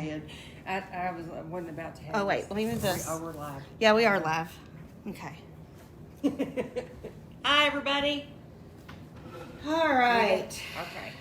ahead. I wasn't about to have. Oh wait, let me move this. Oh, we're live. Yeah, we are live. Okay. Hi, everybody. All right. Okay.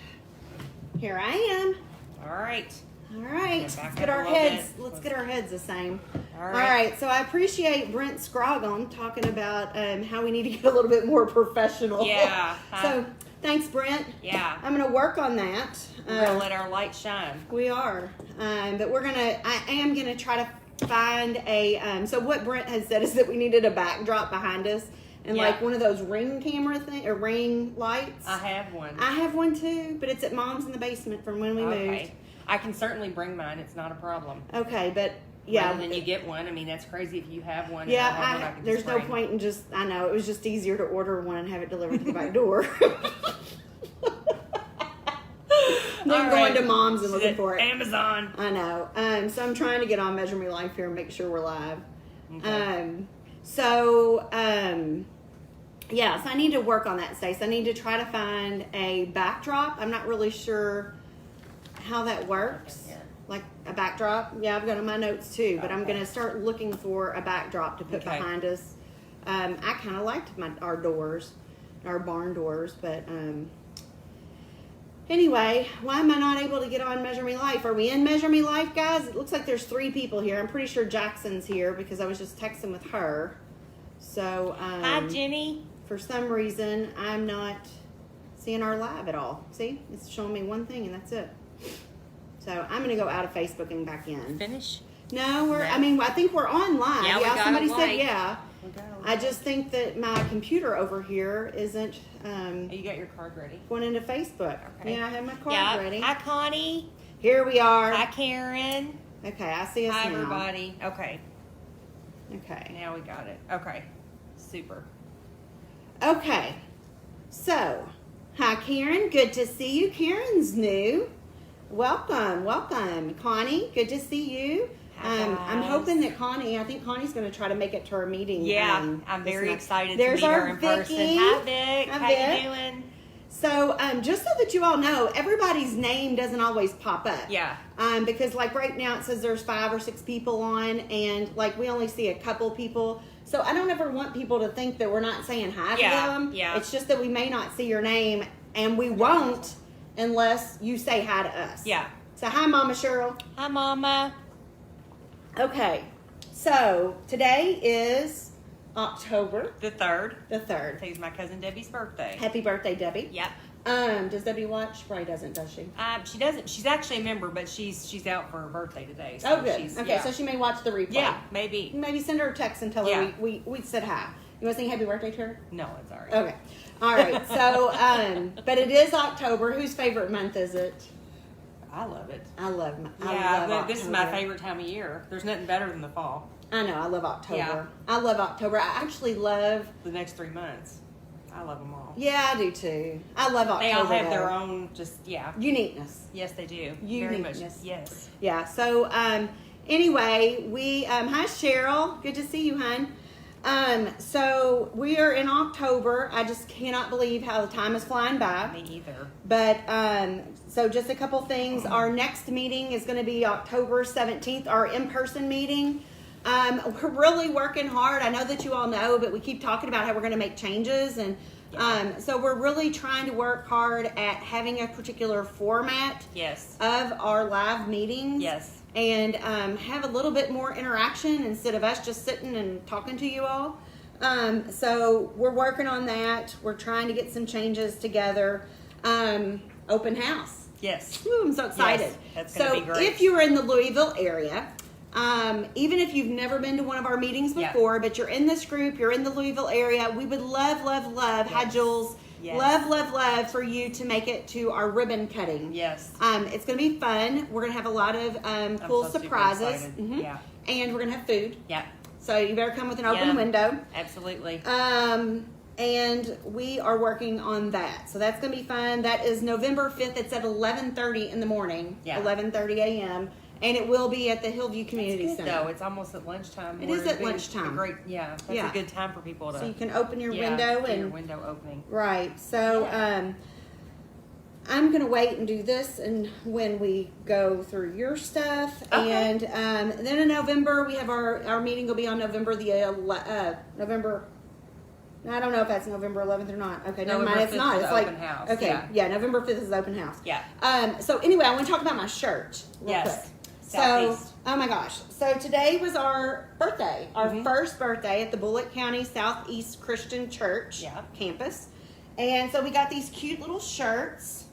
Here I am. All right. All right. Let's Let's back get up our a little heads. bit. Let's get our heads the same. All All right. right. So I appreciate Brent Scroggum talking about how we need to get a little bit more professional. Yeah. So thanks, Brent. Yeah. I'm going to work on that. We're gonna let our light shine. We are, but I am gonna try to find a. So what Brent has said is that we needed a backdrop behind us, and Yeah. like one of those ring camera or ring lights. I have one. I have one too, but it's at Mom's in the basement from when we moved. Okay. I can certainly bring mine. It's not a problem. Okay, but yeah. Rather than you get one. I mean, that's crazy if you have one. Yeah, and I have one, I can there's just no bring. point in just. I know it was just easier to order one and have it delivered to the back door. Than going to Mom's and looking for it. Amazon. I know. So I'm trying to get on Measure Me Life here and make sure we're live. Okay. Yeah, so I need to work on that, Stace. I need to try to find a backdrop. I'm not really sure how that works. Yeah. Like a backdrop. Yeah, I've got it on my notes too, but I'm Okay. going to start looking for a backdrop to put Okay. behind us. I kind of liked our doors, our barn doors, but anyway, why am I not able to get on Measure Me Life? Are we in Measure Me Life, guys? It looks like there's 3 people here. I'm pretty sure Jackson's here because I was just texting with her. So, Hi, Jenny. for some reason, I'm not seeing our live at all. See? It's showing me one thing and that's it. So, I'm going to go out of Facebook and back in. Finish. No, No. I think we're on live. Yeah, we got somebody it said live. yeah. We got it. I just think that my computer over here isn't You got your card ready? going into Facebook. Okay. Yeah, I have my card Yeah. ready. Hi, Connie. Here we are. Hi, Karen. Okay, I see us Hi, now. everybody. Okay. Okay. Now we got it. Okay. Super. Okay. So, hi, Karen. Good to see you. Karen's new. Welcome, welcome. Connie, good to see you. Hi, I'm guys. hoping that I think Connie's going to try to make it to our meeting. Yeah, I'm this very night. excited There's to meet our her in Vicky. person. Hi, Vic. Hi, How Vic. you doing? So, just so that you all know, everybody's name doesn't always pop up. Yeah. Because like right now it says there's 5 or 6 people on, and like we only see a couple people. So I don't ever want people to think that we're not saying hi Yeah, to them. yeah. It's just that we may not see your name, and we won't unless you say hi to us. Yeah. So hi, Mama Cheryl. Hi, Mama. Okay. So today is October The 3rd. the 3rd. Today's my cousin Debbie's birthday. Happy birthday, Debbie. Yep. Does Debbie watch? Probably doesn't, does she? She doesn't. She's actually a member, but she's out for her birthday today. So Oh, good. She's, Okay, yeah. so she may watch the replay. Yeah, maybe. Maybe send her a text and tell her Yeah. we said hi. You want to sing happy birthday to her? No, it's all right. Okay. All right. So, but it is October. Whose favorite month is it? I love it. I love This is my October. favorite time of year. There's nothing better than the fall. I know. I love October. Yeah. I love October. I actually love. The next 3 months. I love them all. Yeah, I do too. I love October. They all have their though. own, uniqueness. Yes, they do. Very much. Uniqueness. Yes. Yeah. So, anyway, we hi Cheryl. Good to see you, hon. So we are in October. I just cannot believe how the time is flying by. Me either. But so just a couple things. Our next meeting is going to be October 17th, our in-person meeting. We're really working hard. I know that you all know, but we keep talking about how we're going to make changes. And so we're really trying to work hard at having a particular format Yes. of our live meetings. Yes. And have a little bit more interaction instead of us just sitting and talking to you all. So we're working on that. We're trying to get some changes together. Open house. Yes. Woo, I'm so excited. Yes, that's gonna so be great. if you're in the Louisville area, even if you've never been to one of our meetings Yeah. before, but you're in this group, you're in the Louisville area, we would love, hi Yes. Jules, Yes. love for you to make it to our ribbon cutting. Yes. It's going to be fun. We're going to have a lot of cool so super surprises. excited. Mhm. Yeah. And we're going to have food. Yeah. So you better come with an open Yeah. window. Absolutely. And we are working on that. So that's going to be fun. That is November 5th. It's at 11:30 in the morning. Yeah. 11:30 a.m. And it will be at the Hillview Community Good, Center. though. It's almost at lunchtime. It where is at it'd be lunchtime. That's Yeah. a good time for people to. So you can open your yeah, window do and your window opening. right. So Yeah. I'm going to wait and do this and when we go through your stuff. Okay. And then in November, we have our meeting will be on November November. I don't know if that's November 11th or not. Okay, never mind. It's not. It's like open house. Okay, yeah, November 5th is open house. Yeah. So anyway, I want to talk about my shirt real quick. Southeast. So, oh my gosh. So today was our birthday, our first birthday at the Bullitt County Southeast Christian Church campus. And so we got these cute little shirts.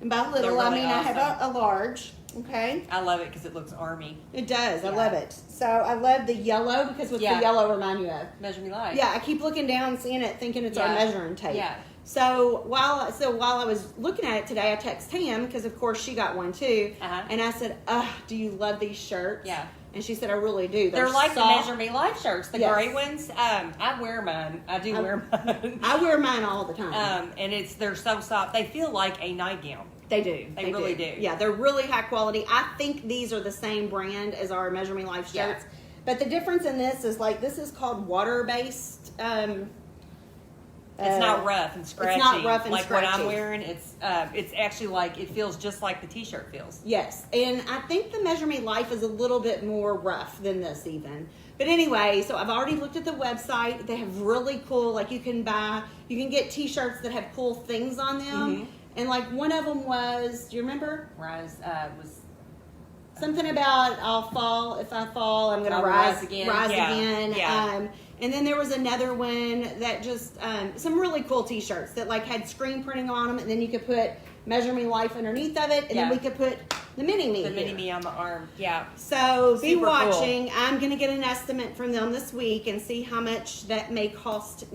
And by little, They're really I have awesome. a large. Okay. I love it because it looks army. It does. Yeah. I love it. So I love the yellow because what's the yellow remind you of? Measure Me Life. Yeah, I keep looking down, seeing it, thinking it's our measuring tape. Yeah. So while I was looking at it today, I texted Tam because of course she got one too, and I said, "Do you love these shirts?" Yeah. And she said, "I really do. They're like soft. the Measure Me Life shirts, the gray ones. I wear mine. I wear mine. I wear mine all the time. And they're so soft. They feel like a nightgown. They do. They really do. Yeah, they're really high quality. I think these are the same brand as our Measure Me Life shirts. Yeah. But the difference in this is this is called water-based. It's not rough and scratchy. It's not rough and like scratchy. what I'm wearing. It's actually it feels just like the t-shirt feels. Yes, and I think the Measure Me Life is a little bit more rough than this even. But anyway, so I've already looked at the website. They have really cool, you can get t-shirts that have cool things on them. And one of them was, do you remember? Was something about I'll fall. If I fall, I'm going to rise again. Yeah. And then there was another one that just some really cool t-shirts that had screen printing on them, and then you could put Measure Me Life underneath of it, and then we could put the mini me. The mini me on the arm. Yeah. So be Super watching. cool. I'm going to get an estimate from them this week and see how much that may cost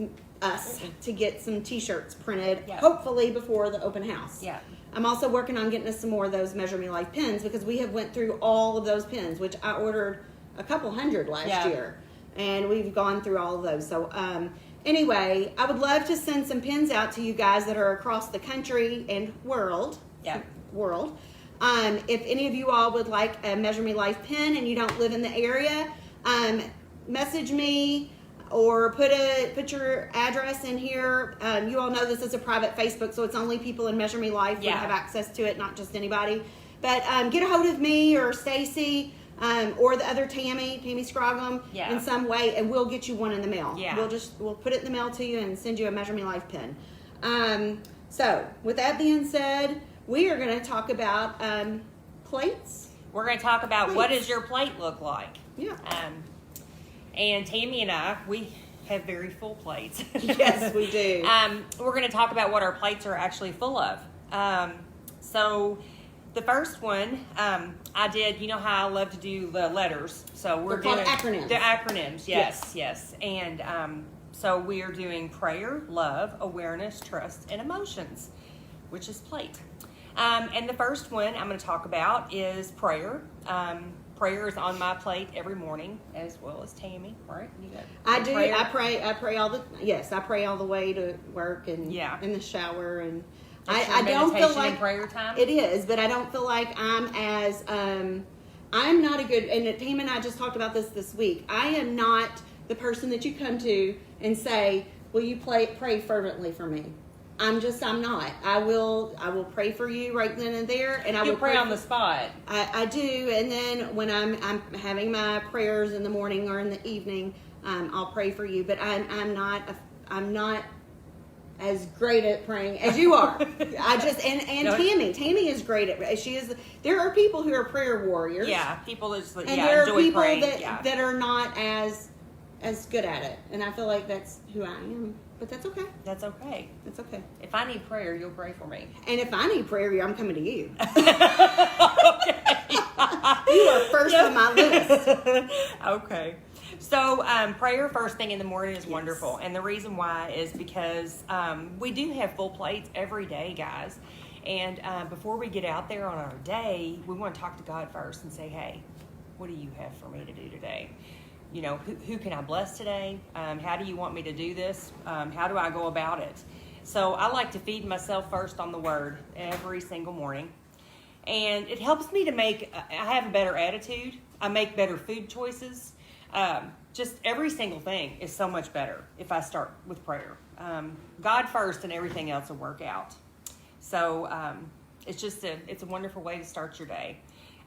us to get some t-shirts printed, hopefully before the open house. Yeah. I'm also working on getting us some more of those Measure Me Life pins because we have went through all of those pins, which I ordered a couple hundred last year, and we've gone through all of those. So anyway, I would love to send some pins out to you guys that are across the country and world. Yeah. World. If any of you all would like a Measure Me Life pin and you don't live in the area, message me or put your address in here. You all know this is a private Facebook, so it's only people in Measure Me Life who have access to it, not just anybody. But get a hold of me or Stacy or the other Tammy Scroggum in some way, and we'll get you one in the mail. Yeah. We'll put it in the mail to you and send you a Measure Me Life pin. So with that being said, we are going to talk about plates. We're going to talk about what does your plate look like. Yeah. And Tammy and I, we have very full plates. Yes, we do. We're going to talk about what our plates are actually full of. So the first one, I did, you know how I love to do the letters. So They're called acronyms. The acronyms, yes. And so we are doing prayer, love, awareness, trust, and emotions, which is plate. And the first one I'm going to talk about is prayer. Prayer is on my plate every morning, as well as Tammy, right? You got I do. prayer? I pray I pray all the way to work and in the shower, and I don't feel like prayer time. It is, but I don't feel like I'm as I'm not a good. And Tammy and I just talked about this week. I am not the person that you come to and say, "Will you pray fervently for me?" I'm not. I will pray for you right then and there, and I will pray on the spot. I do, and then when I'm having my prayers in the morning or in the evening, I'll pray for you. But I'm not as great at praying as you are. Tammy is great at. She is. There are people who are prayer warriors. Yeah, people that and there are people praying. that are not as good at it, and I feel like that's who I am. But that's okay. That's okay. That's okay. If I need prayer, you'll pray for me. And if I need prayer, I'm coming to you. Okay. You are first on my list. Okay. So prayer first thing in the morning is wonderful. And the reason why is because we do have full plates every day, guys. And before we get out there on our day, we want to talk to God first and say, hey, what do you have for me to do today? You know, who can I bless today? How do you want me to do this? How do I go about it? So I like to feed myself first on the Word every single morning. And it helps me to I have a better attitude. I make better food choices. Just every single thing is so much better if I start with prayer. God first and everything else will work out. So it's a wonderful way to start your day.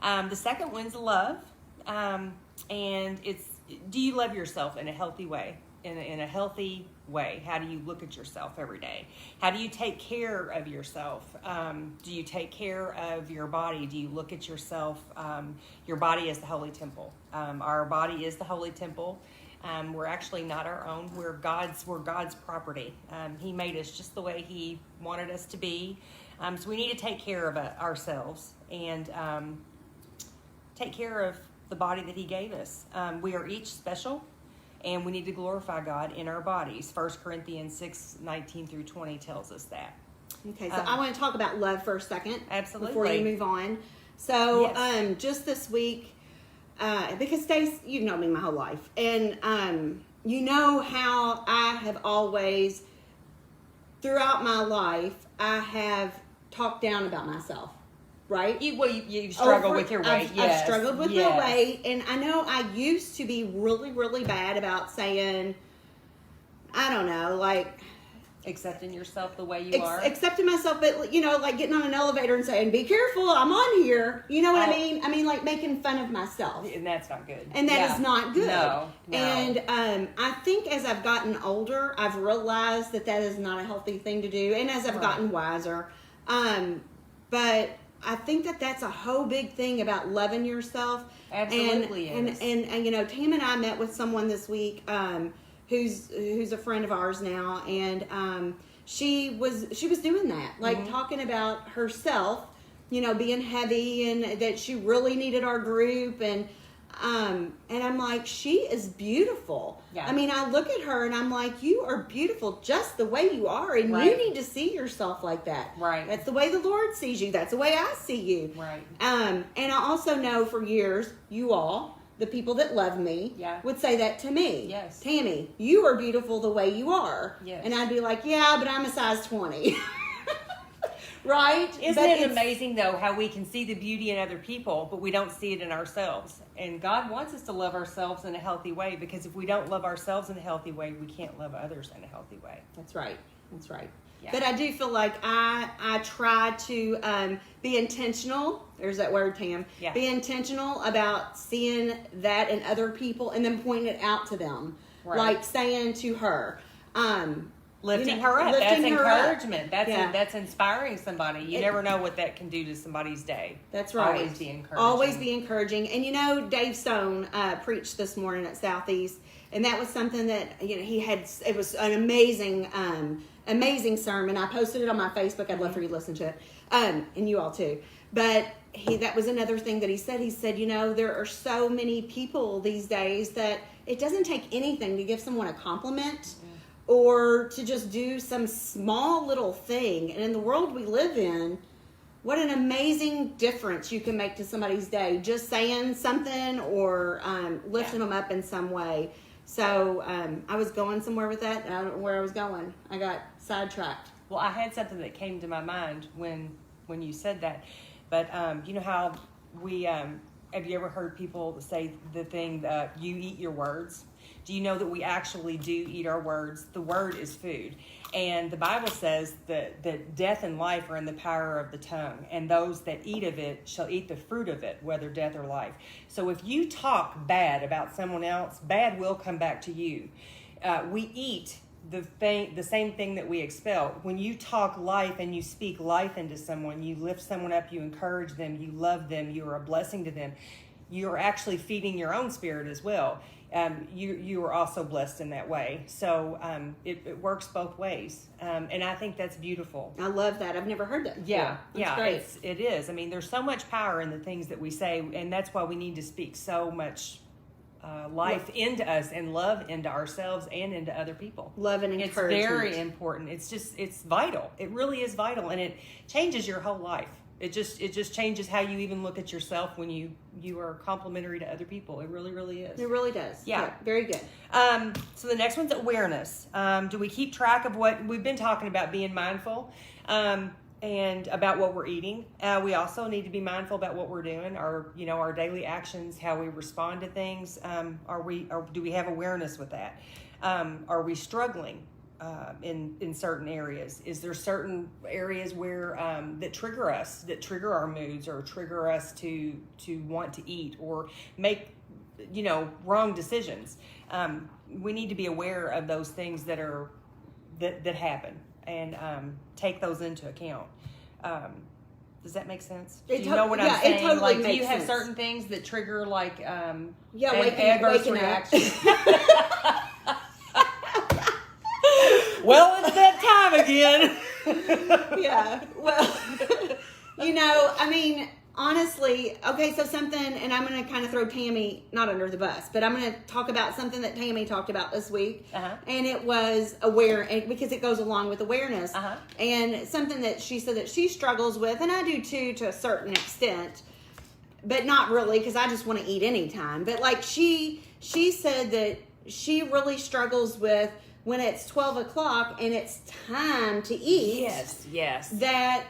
The second one's love. And it's, do you love yourself in a healthy way? In a healthy way, how do you look at yourself every day? How do you take care of yourself? Do you take care of your body? Do you look at yourself? Your body is the holy temple. Our body is the holy temple. We're actually not our own. We're God's property. He made us just the way He wanted us to be. So we need to take care of ourselves and take care of the body that He gave us. We are each special, and we need to glorify God in our bodies. 1 Corinthians 6:19-20 tells us that. Okay, so I want to talk about love for a second. Absolutely. Before you move on. So, Yes. Just this week, because Stace, you've known me my whole life, and you know how I have always, throughout my life, I have talked down about myself. Right? You struggle with your weight. I've struggled with my weight, and I know I used to be really, really bad about saying, I don't know, like accepting yourself the way you are. Accepting myself, but like getting on an elevator and saying, "Be careful, I'm on here." You know what I mean? I mean, like making fun of myself, and that's not good. And that is not good. No. And I think as I've gotten older, I've realized that is not a healthy thing to do, and as I've gotten wiser, but I think that's a whole big thing about loving yourself. Absolutely and Tam and I met with someone this week who's a friend of ours now, and she was doing that, like talking about herself, being heavy, and that she really needed our group, and I'm like, she is beautiful. Yeah. I mean, I look at her and I'm like, you are beautiful just the way you are, and you need to see yourself like that. Right. That's the way the Lord sees you. That's the way I see you. Right. And I also know for years, you all, the people that love me, would say that to me. Yes. Tammy, you are beautiful the way you are. Yes. And I'd be like, yeah, but I'm a size 20. Right? Isn't it amazing, though, how we can see the beauty in other people, but we don't see it in ourselves? And God wants us to love ourselves in a healthy way, because if we don't love ourselves in a healthy way, we can't love others in a healthy way. That's right. That's right. Yeah. But I do feel like I try to be intentional. There's that word, Tam. Yeah. Be intentional about seeing that in other people and then pointing it out to them. Right. Like saying to her, lifting her up. That's encouragement. That's inspiring somebody. You never know what that can do to somebody's day. That's right. Always be encouraging. Always be encouraging. And Dave Stone preached this morning at Southeast, and that was something that he had. It was an amazing sermon. I posted it on my Facebook. I'd love for you to listen to it, and you all too. But that was another thing that he said. He said, there are so many people these days that it doesn't take anything to give someone a compliment. Or to just do some small little thing. And in the world we live in, what an amazing difference you can make to somebody's day. Just saying something or lifting them up in some way. So I was going somewhere with that. I don't know where I was going. I got sidetracked. Well, I had something that came to my mind when you said that. But you know how we... have you ever heard people say the thing that you eat your words? Do you know that we actually do eat our words? The word is food. And the Bible says that death and life are in the power of the tongue, and those that eat of it shall eat the fruit of it, whether death or life. So if you talk bad about someone else, bad will come back to you. We eat the same thing that we expel. When you talk life and you speak life into someone, you lift someone up, you encourage them, you love them, you are a blessing to them. You are actually feeding your own spirit as well. You are also blessed in that way. So it works both ways, and I think that's beautiful. I love that. I've never heard that before. That's great. It is. I mean, there's so much power in the things that we say, and that's why we need to speak so much life into us and love into ourselves and into other people. Love and encouragement. It's very important. It's vital. It really is vital, and it changes your whole life. It just changes how you even look at yourself when you are complimentary to other people. It really, really is. It really does. Yeah. Very good. So the next one's awareness. Do we keep track of what we've been talking about, being mindful, and about what we're eating? We also need to be mindful about what we're doing, our daily actions, how we respond to things. Do we have awareness with that? Are we struggling? in certain areas? Is there certain areas where that trigger our moods, or trigger us to want to eat or make wrong decisions? We need to be aware of those things that happen, and take those into account. Does that make sense? Do you know what I'm saying? It totally like, do makes you have sense. certain things that trigger like waking reaction? Well, it's that time again. Yeah. Well, I mean, honestly, okay, so something, and I'm going to kind of throw Tammy, not under the bus, but I'm going to talk about something that Tammy talked about this week. And it was because it goes along with awareness. And something that she said that she struggles with, and I do too, to a certain extent, but not really, because I just want to eat anytime. But like she said that she really struggles with when it's 12 o'clock and it's time to eat. Yes. That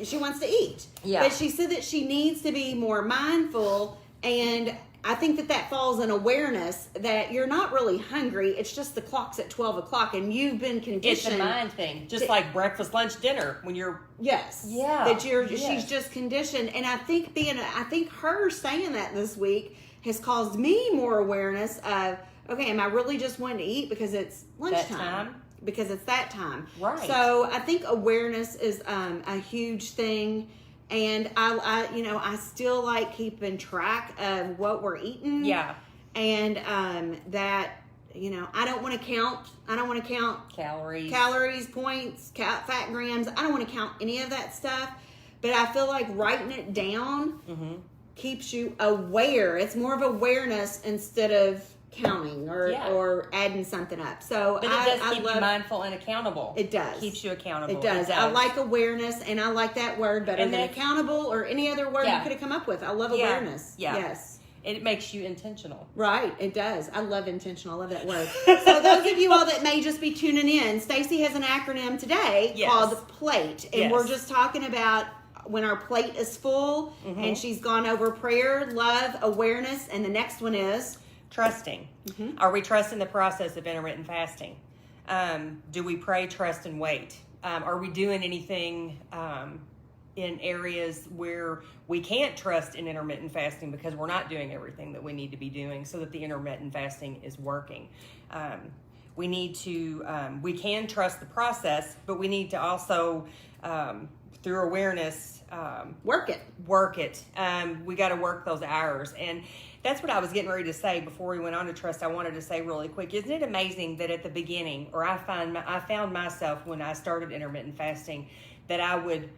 she wants to eat. Yeah. But she said that she needs to be more mindful, and I think that falls in awareness that you're not really hungry. It's just the clock's at 12 o'clock and you've been conditioned. It's a mind thing. Just like breakfast, lunch, dinner when you're... Yes. Yeah. That she's just conditioned. And I think her saying that this week has caused me more awareness of, okay, am I really just wanting to eat because it's lunchtime? Because it's that time. Right. So I think awareness is a huge thing. And I still like keeping track of what we're eating. Yeah. And that, I don't want to count calories, points, fat grams. I don't want to count any of that stuff. But I feel like writing it down keeps you aware. It's more of awareness instead of counting or adding something up. So but it does keep you mindful and accountable. It does. Keeps you accountable. It does. I like awareness, and I like that word better than accountable or any other word you could have come up with. I love awareness. Yeah. Yes. It makes you intentional. Right. It does. I love intentional. I love that word. So those of you all that may just be tuning in, Stacy has an acronym today called PLATE. And we're just talking about when our plate is full, and she's gone over prayer, love, awareness, and the next one is trusting. Are we trusting the process of intermittent fasting? Do we pray, trust, and wait? Are we doing anything in areas where we can't trust in intermittent fasting because we're not doing everything that we need to be doing so that the intermittent fasting is working? We need to, we can trust the process, but we need to also, through awareness, work it. We got to work those hours. And that's what I was getting ready to say before we went on to trust. I wanted to say really quick, isn't it amazing that at the beginning, or I found myself when I started intermittent fasting, that I would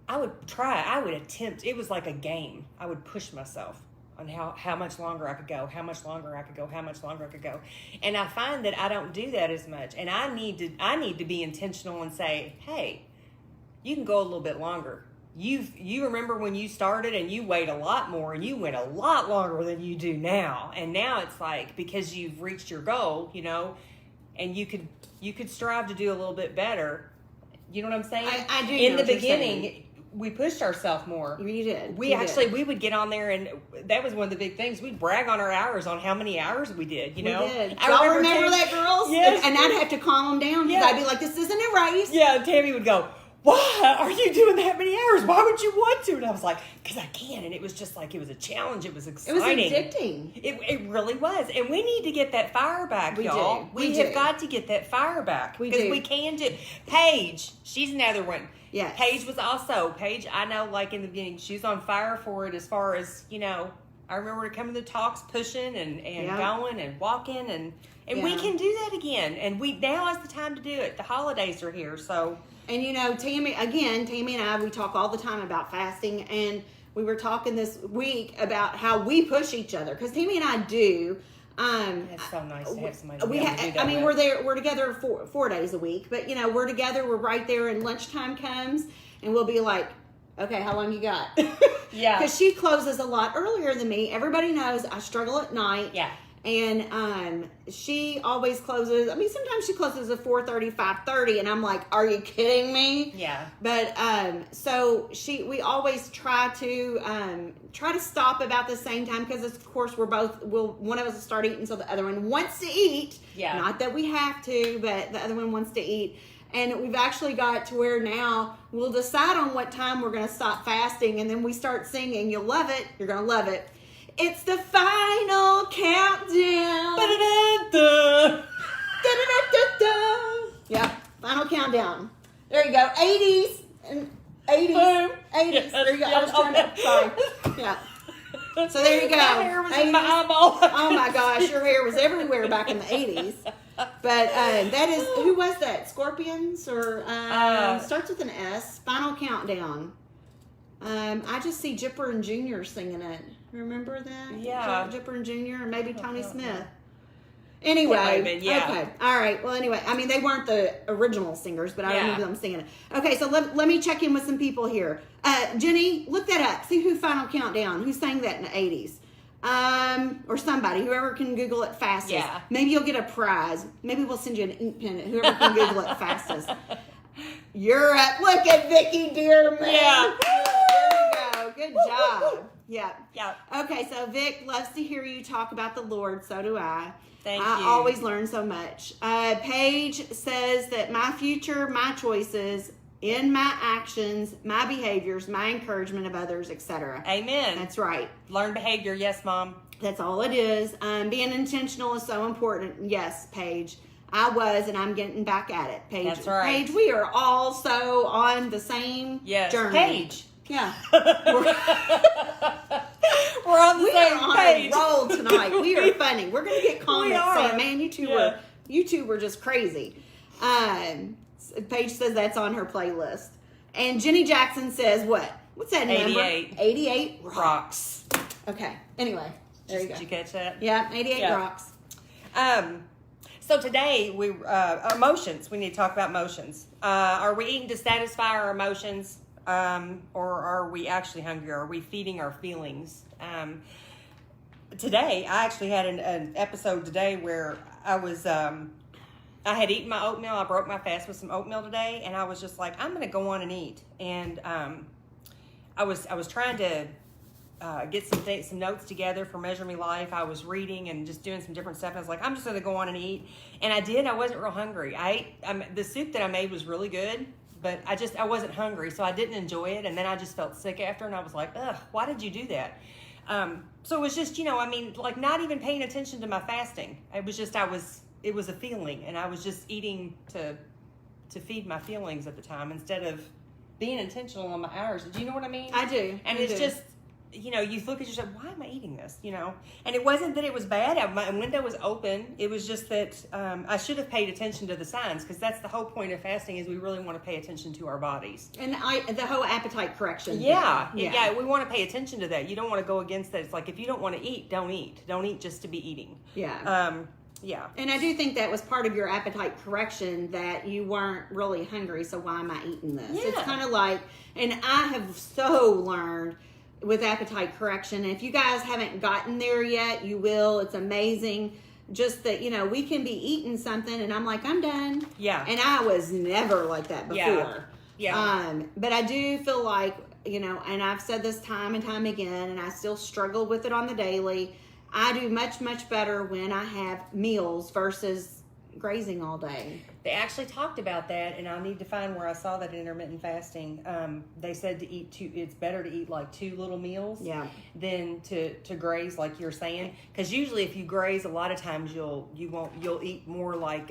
attempt, it was like a game. I would push myself on how much longer I could go, how much longer I could go. And I find that I don't do that as much. And I need to be intentional and say, hey, you can go a little bit longer. You remember when you started and you weighed a lot more and you went a lot longer than you do now. And now it's like, because you've reached your goal, and you could strive to do a little bit better. You know what I'm saying? I do. In the beginning, we pushed ourselves more. We did. We would get on there, and that was one of the big things. We'd brag on our hours, on how many hours we did, We did. I remember that, girls? Yes. And I'd have to calm them down because I'd be like, this isn't a race. Yeah, Tabby would go, why are you doing that many hours? Why would you want to? And I was like, because I can. And it was just like, it was a challenge. It was exciting. It was addicting. It really was. And we need to get that fire back, y'all. We have got to get that fire back. We Because do. we can do. Paige, she's another one. Yes. Paige, I know, like in the beginning, she's on fire for it as far as, I remember her coming to the talks, pushing and going and walking. And we can do that again. And now is the time to do it. The holidays are here, so... And Tammy and I, we talk all the time about fasting, and we were talking this week about how we push each other, because Tammy and I do. It's so nice to have somebody to be able to do that with. We're together 4 days a week, but we're together, we're right there, and lunchtime comes, and we'll be like, okay, how long you got? Yeah. Because she closes a lot earlier than me. Everybody knows I struggle at night. Yeah. And she always closes. I mean, sometimes she closes at 4:30, 5:30, and I'm like, "Are you kidding me?" Yeah. But so we always try to stop about the same time because of course one of us will start eating so the other one wants to eat. Yeah. Not that we have to, but the other one wants to eat. And we've actually got to where now we'll decide on what time we're going to stop fasting, and then we start singing. You'll love it. You're going to love it. It's the final countdown. Da-da-da-da. Da-da-da-da-da. Yeah, final countdown. There you go. 80s and 80s. 80s. There you go. I was trying to, sorry. Yeah. So there you go. My hair was in my eyeball. Oh my gosh, your hair was everywhere back in the 80s. But that is, who was that? Scorpions or starts with an S. Final Countdown. I just see Jipper and Junior singing it. Remember that? Yeah. Jipper and Junior, and maybe Tony Smith. Anyway, yeah. Okay, all right. Well, anyway, I mean, they weren't the original singers, but I remember them singing it. Okay, so let me check in with some people here. Jenny, look that up. See who Final Countdown, who sang that in the 80s. Or somebody, whoever can Google it fastest. Yeah. Maybe you'll get a prize. Maybe we'll send you an ink pen, whoever can Google it fastest. You're up. Look at Vicky Dearman. Yeah. There you go. Good job. Yeah. Yeah. Okay, so Vic loves to hear you talk about the Lord. So do I. Thank you. I always learn so much. Paige says that my future, my choices, in my actions, my behaviors, my encouragement of others, etc. Amen. That's right. Learn behavior. Yes, Mom. That's all it is. Being intentional is so important. Yes, Paige. I was, and I'm getting back at it. Paige. That's right. Paige, we are all so on the same journey. Paige. Yeah. We're on the same page. We are on a roll tonight. We are funny. We're going to get comments saying, man, you two were just crazy. Paige says that's on her playlist. And Jenny Jackson says what? What's that number? 88. 88 rocks. Okay. Anyway, there you go. Did you catch that? Yeah, 88 rocks. So today, emotions. We need to talk about emotions. Are we eating to satisfy our emotions? Or are we actually hungry? Are we feeding our feelings? Today, I actually had an episode today where I was, I had eaten my oatmeal. I broke my fast with some oatmeal today, and I was just like, I'm going to go on and eat. And I was trying to get some notes together for Measure Me Life. I was reading and just doing some different stuff. I was like, I'm just going to go on and eat. And I did. I wasn't real hungry. The soup that I made was really good. But I wasn't hungry, so I didn't enjoy it. And then I just felt sick after, and I was like, ugh, why did you do that? So it was just, like not even paying attention to my fasting. It was just, it was a feeling, and I was just eating to feed my feelings at the time instead of being intentional on my hours. Do you know what I mean? I do. And it's just, you look at yourself, why am I eating this? And it wasn't that it was bad. My window was open. It was just that I should have paid attention to the signs, because that's the whole point of fasting, is we really want to pay attention to our bodies. And the whole appetite correction. Yeah, we want to pay attention to that. You don't want to go against that. It's like, if you don't want to eat, don't eat. Don't eat just to be eating. Yeah. And I do think that was part of your appetite correction, that you weren't really hungry, so why am I eating this? Yeah. It's kind of like, and I have so learned with appetite correction. And if you guys haven't gotten there yet, you will. It's amazing. Just that, we can be eating something and I'm like, I'm done. Yeah. And I was never like that before. Yeah. But I do feel like, and I've said this time and time again, and I still struggle with it on the daily. I do much, much better when I have meals versus grazing all day. They actually talked about that, and I need to find where I saw that in intermittent fasting. They said to eat it's better to eat like 2 little meals than to graze, like you're saying. Because usually if you graze, a lot of times you'll eat more like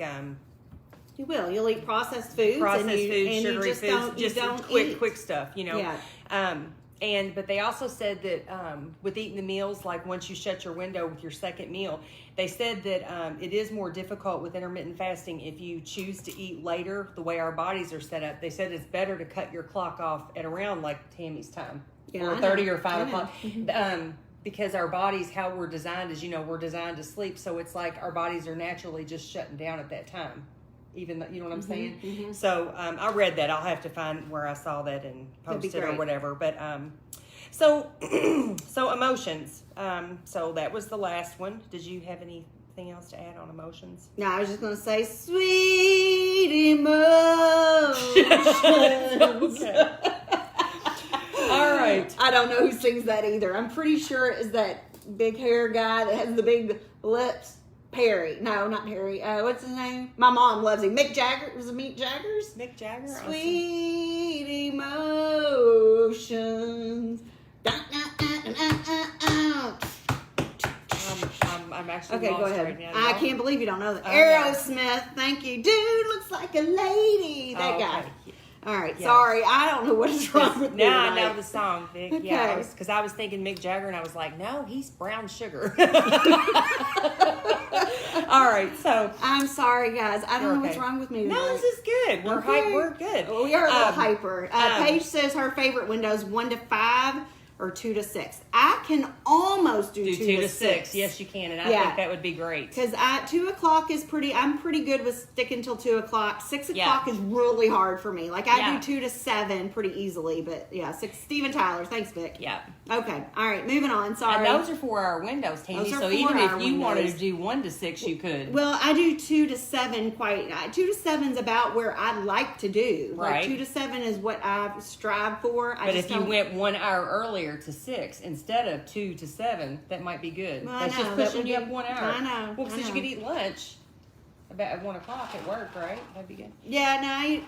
You'll eat processed foods, sugary foods, just quick stuff, Yeah. But they also said that with eating the meals, like once you shut your window with your second meal, they said that it is more difficult with intermittent fasting if you choose to eat later, the way our bodies are set up. They said it's better to cut your clock off at around like Tammy's time, or 30 or 5 o'clock. Because our bodies, how we're designed is, we're designed to sleep. So it's like our bodies are naturally just shutting down at that time. Even though, you know what I'm saying? So I read that. I'll have to find where I saw that and post it or whatever. But So, so emotions. So that was the last one. Did you have anything else to add on emotions? No, I was just going to say sweet emotions. Okay. All right. I don't know who sings that either. I'm pretty sure it is that big hair guy that has the big lips. Perry. No, not Perry. What's his name? My mom loves him. Mick Jagger. Was it Mick Jagger's? Mick Jagger? Sweet emotions. I'm actually Okay, lost go ahead. right now. I can't believe you don't know that. Oh, yeah. Aerosmith. Thank you. Dude looks like a lady. That guy. Okay. All right. Yes. Sorry. I don't know what is wrong with me. Now I tonight. know the song, Vic. Okay. Yeah, because I was thinking Mick Jagger, and I was like, no, he's brown sugar. All right, so I'm sorry, guys. I don't know what's okay. wrong with me tonight. No, this is good. We're Okay. We're good. We are a little Um, hyper. Paige says her favorite windows 1 to 5 or 2 to 6. I can almost do 2 to 6. Yes, you can, and I Yeah. think that would be great. Because 2 o'clock is I'm pretty good with sticking till 2 o'clock. 6 Yeah. o'clock is really hard for me. Like I Yeah. do 2 to 7 pretty easily, but yeah, 6. Steven Tyler, thanks, Vic. Yeah. Okay, all right, moving on. Sorry. And those are 4-hour windows, Tammy. Those are So even 4-hour if you wanted windows. to do 1 to 6, you could. Well, I do 2 to 7 2 to 7 is about where I'd like to do. Like Right. 2 to 7 is what I strive for. But if you went 1 hour earlier to 6 instead of 2 to 7, that might be good. Well, I That's know, just that pushing would you be- up 1 hour. I know, Well, I because you know. could eat lunch about at 1 o'clock at work, right? That'd be good. Yeah, no,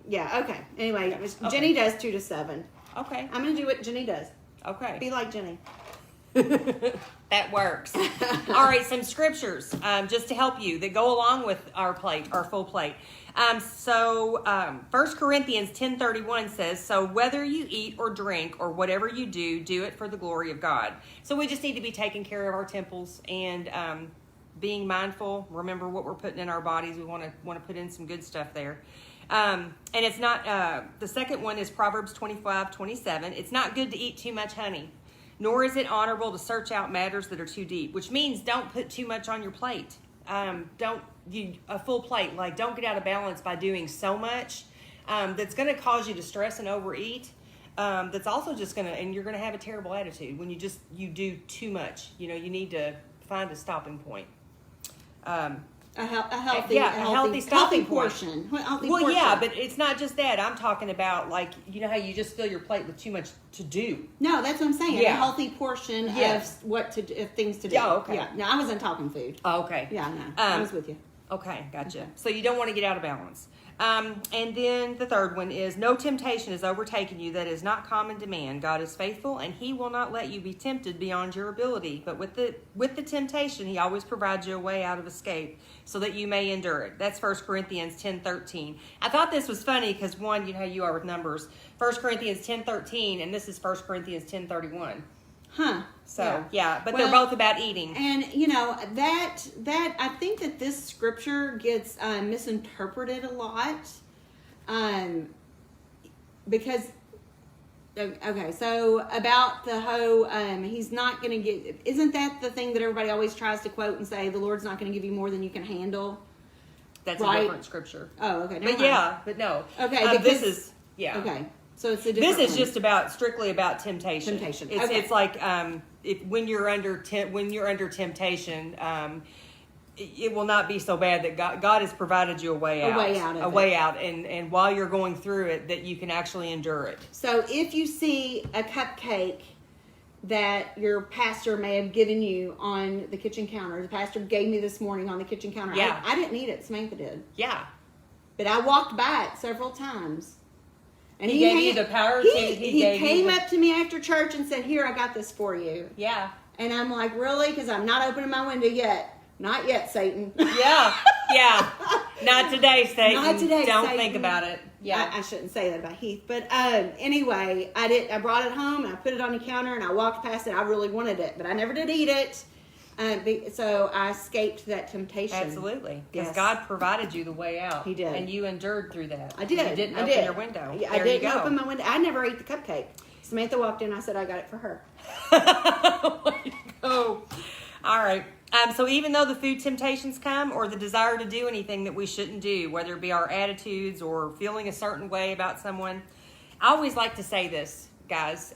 yeah, okay. Anyway, Okay. Jenny does 2 to 7. Okay. I'm going to do what Jenny does. Okay. Be like Jenny. That works. All right, some scriptures just to help you that go along with our full plate. 1 Corinthians 10:31 says, "So whether you eat or drink or whatever you do, do it for the glory of God." So we just need to be taking care of our temples and being mindful. Remember what we're putting in our bodies. We want to put in some good stuff there. And it's not. The second one is Proverbs 25:27. It's not good to eat too much honey, nor is it honorable to search out matters that are too deep, which means don't put too much on your plate. A full plate, like don't get out of balance by doing so much that's going to cause you to stress and overeat. That's also just going to, and you're going to have a terrible attitude when you do too much. You know, you need to find a stopping point. A healthy, healthy stopping point. portion. Healthy Well, portion. yeah, but it's not just that. I'm talking about, like, you know how you just fill your plate with too much to do. No, that's what I'm saying. Yeah. A healthy portion Yes. of things to do. Yeah, okay. Yeah. No, I wasn't talking food. Oh, okay. Yeah, no, I was with you. Okay, gotcha. So you don't want to get out of balance. And then the third one is, no temptation has overtaken you that is not common to man. God is faithful, and he will not let you be tempted beyond your ability. But with the temptation, he always provides you a way out of escape so that you may endure it. That's 1 Corinthians 10:13. I thought this was funny because, one, you know how you are with numbers. 1 Corinthians 10:13, and this is 1 Corinthians 10:31. Huh. So, yeah, but Well, they're both about eating. And you know that I think that this scripture gets misinterpreted a lot, because okay, so about the whole he's not going to get. Isn't that the thing that everybody always tries to quote and say the Lord's not going to give you more than you can handle? That's right. a different scripture. Oh, okay. But yeah, but no. Okay, This because- is Okay, so it's a different. This is one. just strictly about temptation. Temptation. It's, Okay. it's like when you're under temptation, it will not be so bad that God has provided you a way out. A way out of A it. way out, and while you're going through it, that you can actually endure it. So if you see a cupcake that your pastor may have given you on the kitchen counter, the pastor gave me this morning on the kitchen counter. Yeah. I didn't eat it. Samantha did. Yeah. But I walked by it several times. And He gave you the power to- He gave you came the- up to me after church and said, "Here, I got this for you." Yeah. And I'm like, "Really?" Because I'm not opening my window yet. Not yet, Satan. Yeah. Yeah. Not today, Satan. Not today, Don't Satan. think about it. Yeah. I shouldn't say that about Heath. But anyway, I brought it home and I put it on the counter and I walked past it. I really wanted it, but I never did eat it. So I escaped that temptation. Absolutely. Because Yes. God provided you the way out. He did. And you endured through that. I did. You didn't I open did. your window. Yeah, There I didn't you go. open my window. I never ate the cupcake. Samantha walked in. I said I got it for her. Way to go. All right. So even though the food temptations come, or the desire to do anything that we shouldn't do, whether it be our attitudes or feeling a certain way about someone, I always like to say this, guys.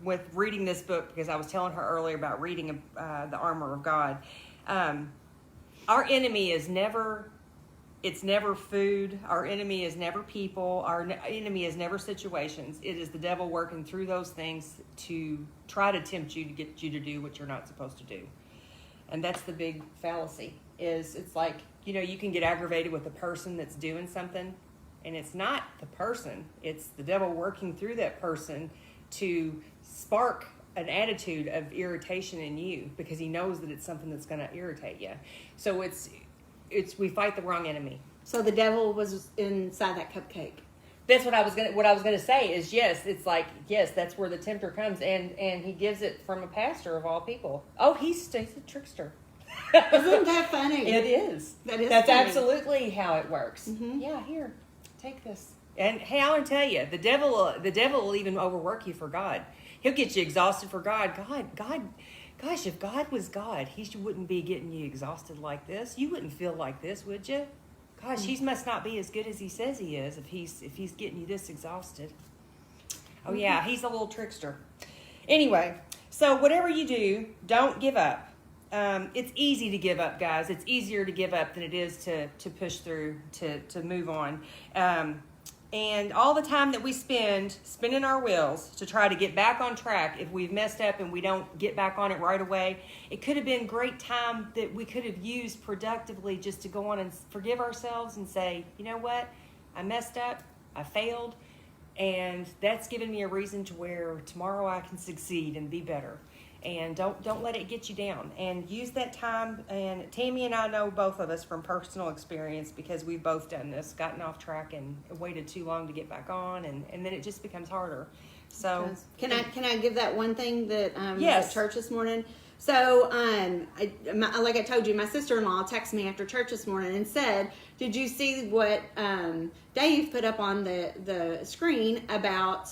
with reading this book, because I was telling her earlier about reading the Armor of God. Our enemy is never, it's never food. Our enemy is never people. Our enemy is never situations. It is the devil working through those things to try to tempt you, to get you to do what you're not supposed to do. And that's the big fallacy, is it's like, you know, you can get aggravated with a person that's doing something, and it's not the person. It's the devil working through that person to spark an attitude of irritation in you, because he knows that it's something that's going to irritate you. So it's we fight the wrong enemy. So the devil was inside that cupcake. That's what I was gonna say is, yes, it's like, yes, that's where the tempter comes, and he gives it from a pastor of all people. Oh, he's a trickster. Isn't that funny? It is. That's funny. Absolutely how it works. Mm-hmm. Yeah, here, take this. And hey, I'll tell you, the devil will even overwork you for God. He'll get you exhausted for God. Gosh, if God was God, he wouldn't be getting you exhausted like this. You wouldn't feel like this, would you? Gosh, he must not be as good as he says he is if he's getting you this exhausted. Oh yeah, he's a little trickster. Anyway, so whatever you do, don't give up. It's easy to give up, guys. It's easier to give up than it is to push through, to move on. And all the time that we spinning our wheels to try to get back on track, if we've messed up and we don't get back on it right away, it could have been great time that we could have used productively just to go on and forgive ourselves and say, you know what, I messed up, I failed, and that's given me a reason to where tomorrow I can succeed and be better. And don't let it get you down. And use that time. And Tammy and I know, both of us, from personal experience, because we've both done this, gotten off track and waited too long to get back on, and then it just becomes harder. So can I give that one thing that yes. was at church this morning? So like I told you, my sister-in-law texted me after church this morning and said, "Did you see what Dave put up on the screen about?"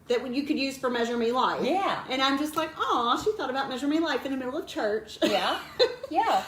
That you could use for Measure Me Life. Yeah. And I'm just like, oh, she thought about Measure Me Life in the middle of church. Yeah. Yeah.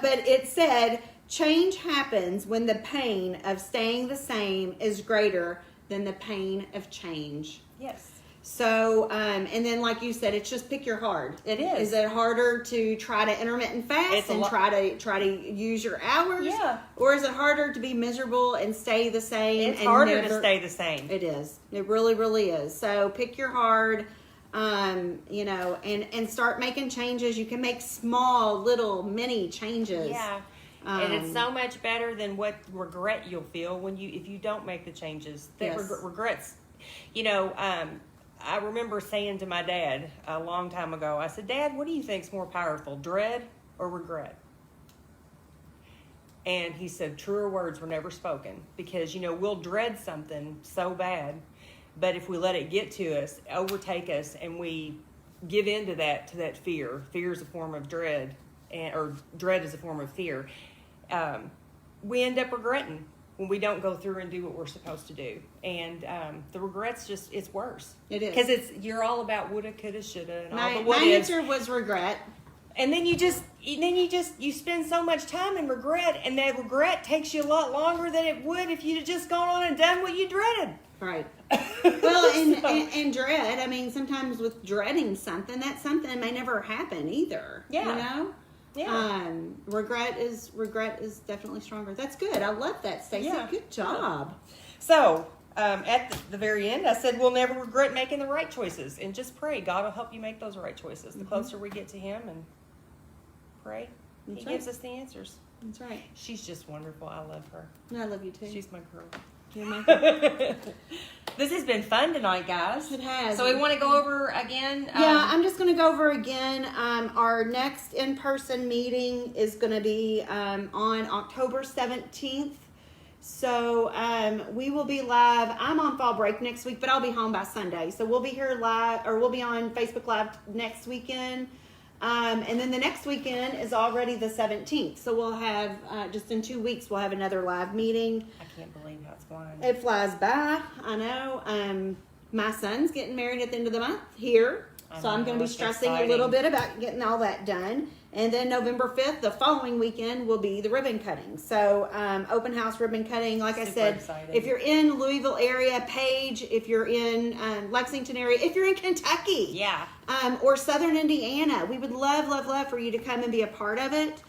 But it said, change happens when the pain of staying the same is greater than the pain of change. Yes. So, and then like you said, it's just pick your heart. It is. Is it harder to try to intermittent fast and try to use your hours? Yeah. Or is it harder to be miserable and stay the same? It's harder to stay the same. It is. It really, really is. So pick your heart, you know, and start making changes. You can make small, little, mini changes. Yeah. And it's so much better than what regret you'll feel if you don't make the changes. That regrets, you know, I remember saying to my dad a long time ago, I said, "Dad, what do you think's more powerful, dread or regret?" And he said, "Truer words were never spoken." Because, you know, we'll dread something so bad, but if we let it get to us, overtake us, and we give in to that fear is a form of dread, or dread is a form of fear, we end up regretting when we don't go through and do what we're supposed to do. And the regrets it's worse. It is. Because you're all about woulda, coulda, shoulda, and all the my answer was regret. And then you spend so much time in regret, and that regret takes you a lot longer than it would if you'd have just gone on and done what you dreaded. Right. Well, and dread, I mean, sometimes with dreading something, that something may never happen either. Yeah. You know? Yeah. Regret is definitely stronger. That's good. I love that, Stacey. Yeah. Good job. So, at the very end, I said we'll never regret making the right choices, and just pray God will help you make those right choices. The closer we get to Him and pray, He gives us the answers. That's right. She's just wonderful. I love her. I love you too. She's my girl. You're my girl. This has been fun tonight, guys. It has. So we want to go over again. Yeah, I'm just going to go over again. Our next in-person meeting is going to be on October 17th. So we will be live. I'm on fall break next week, but I'll be home by Sunday. So we'll be here live, or we'll be on Facebook Live next weekend. And then the next weekend is already the 17th. So we'll have, just in 2 weeks, we'll have another live meeting. I can't believe how it's flying. It flies by. I know. My son's getting married at the end of the month here. So I'm going to be it's stressing a exciting. little bit about getting all that done. And then November 5th, the following weekend, will be the ribbon cutting. So open house ribbon cutting. Like I Super said, exciting. if you're in Louisville area, Page, if you're in Lexington area, if you're in Kentucky, Yeah. or Southern Indiana, we would love, love, love for you to come and be a part of it.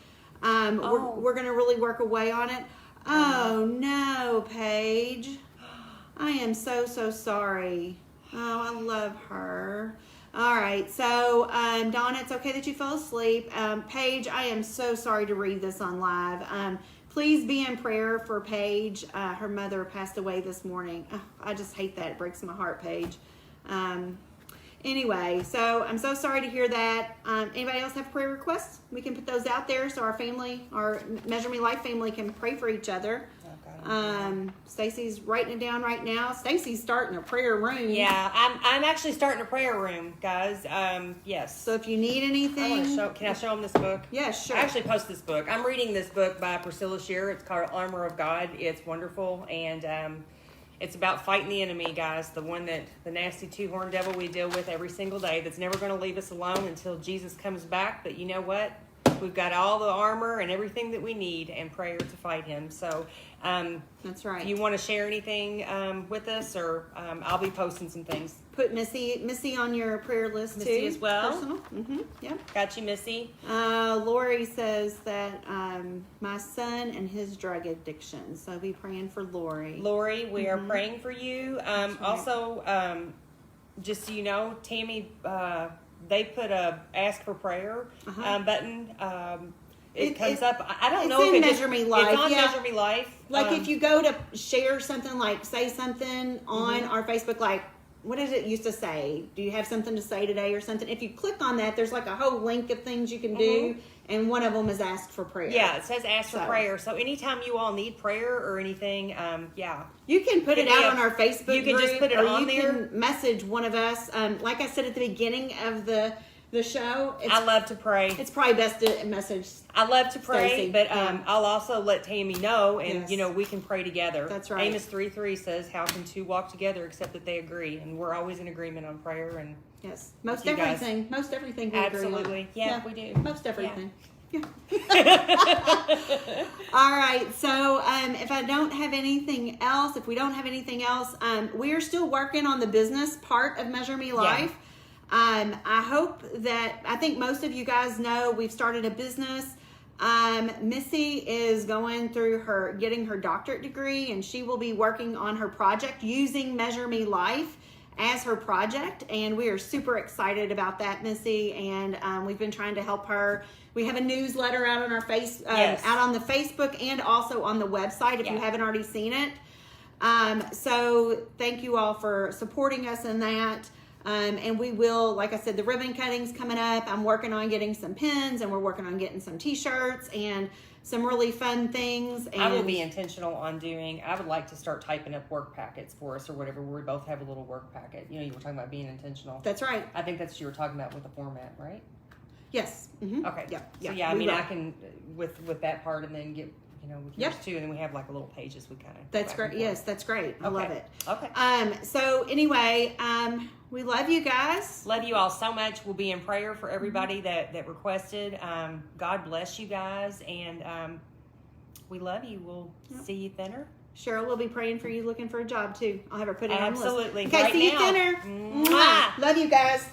We're going to really work away on it. Oh, no, Paige. I am so, so sorry. Oh, I love her. All right, so Donna, it's okay that you fell asleep. Paige, I am so sorry to read this on live. Please be in prayer for Paige. Her mother passed away this morning. Oh, I just hate that. It breaks my heart, Paige. Anyway, so I'm so sorry to hear that. Anybody else have prayer requests? We can put those out there so our family, our Measure Me Life family, can pray for each other. Stacy's writing it down right now. Stacy's starting a prayer room. Yeah, I'm actually starting a prayer room, guys. Yes. So if you need anything, Can I show them this book? Yeah, sure. I actually post this book. I'm reading this book by Priscilla Shear. It's called Armor of God. It's wonderful, and it's about fighting the enemy, guys. The one that the nasty two-horned devil we deal with every single day. That's never going to leave us alone until Jesus comes back. But you know what? We've got all the armor and everything that we need and prayer to fight him. So, that's right. If you want to share anything with us, or I'll be posting some things. Put Missy on your prayer list Missy too. as well. Personal. Yeah. Got you, Missy. Lori says that my son and his drug addiction. So be praying for Lori. Lori, we are praying for you. Right. Also, just so you know, Tammy, they put a ask for prayer button. It comes up. I don't know if in it Measure Me Life. It's on Yeah. Measure Me Life. Like if you go to share something, like say something on our Facebook, like what did it used to say? Do you have something to say today or something? If you click on that, there's like a whole link of things you can do, and one of them is ask for prayer. Yeah, it says ask for prayer. So anytime you all need prayer or anything, yeah. You can put it out on our Facebook You can group, just put it or on you there. can message one of us. Like I said at the beginning of the show, I love to pray. it's probably best to message. I love to pray, Stacey, but yeah. I'll also let Tammy know, and Yes. we can pray together. That's right. Amos 3:3 says, "How can two walk together except that they agree?" And we're always in agreement on prayer. And Yes, most you guys. everything. Most everything. We agree on. Absolutely, yeah, we do. Most everything. Yeah. All right. So if I don't have anything else, if we don't have anything else, we are still working on the business part of Measure Me Life. I hope that, I think most of you guys know we've started a business. Missy is going through getting her doctorate degree, and she will be working on her project using Measure Me Life as her project, and we are super excited about that, Missy, and we've been trying to help her. We have a newsletter out on our out on the Facebook and also on the website if you haven't already seen it. So thank you all for supporting us in that. And we will, like I said, the ribbon cutting's coming up. I'm working on getting some pins, and we're working on getting some t-shirts and some really fun things. And I will be intentional on I would like to start typing up work packets for us or whatever, where we both have a little work packet. You were talking about being intentional. That's right. I think that's what you were talking about with the format, right? Yes. Mm-hmm. Okay. Yeah. So I mean, I can, with that part, and then get, with yours too, and then we have like a little pages we kind of. That's great. Yes, that's great. I love it. Okay. So anyway, we love you guys. Love you all so much. We'll be in prayer for everybody that requested. God bless you guys, and we love you. We'll see you thinner. Cheryl will be praying for you, looking for a job too. I'll have her put it on the list. Absolutely. Okay, right see now. you thinner. Mwah. Love you guys.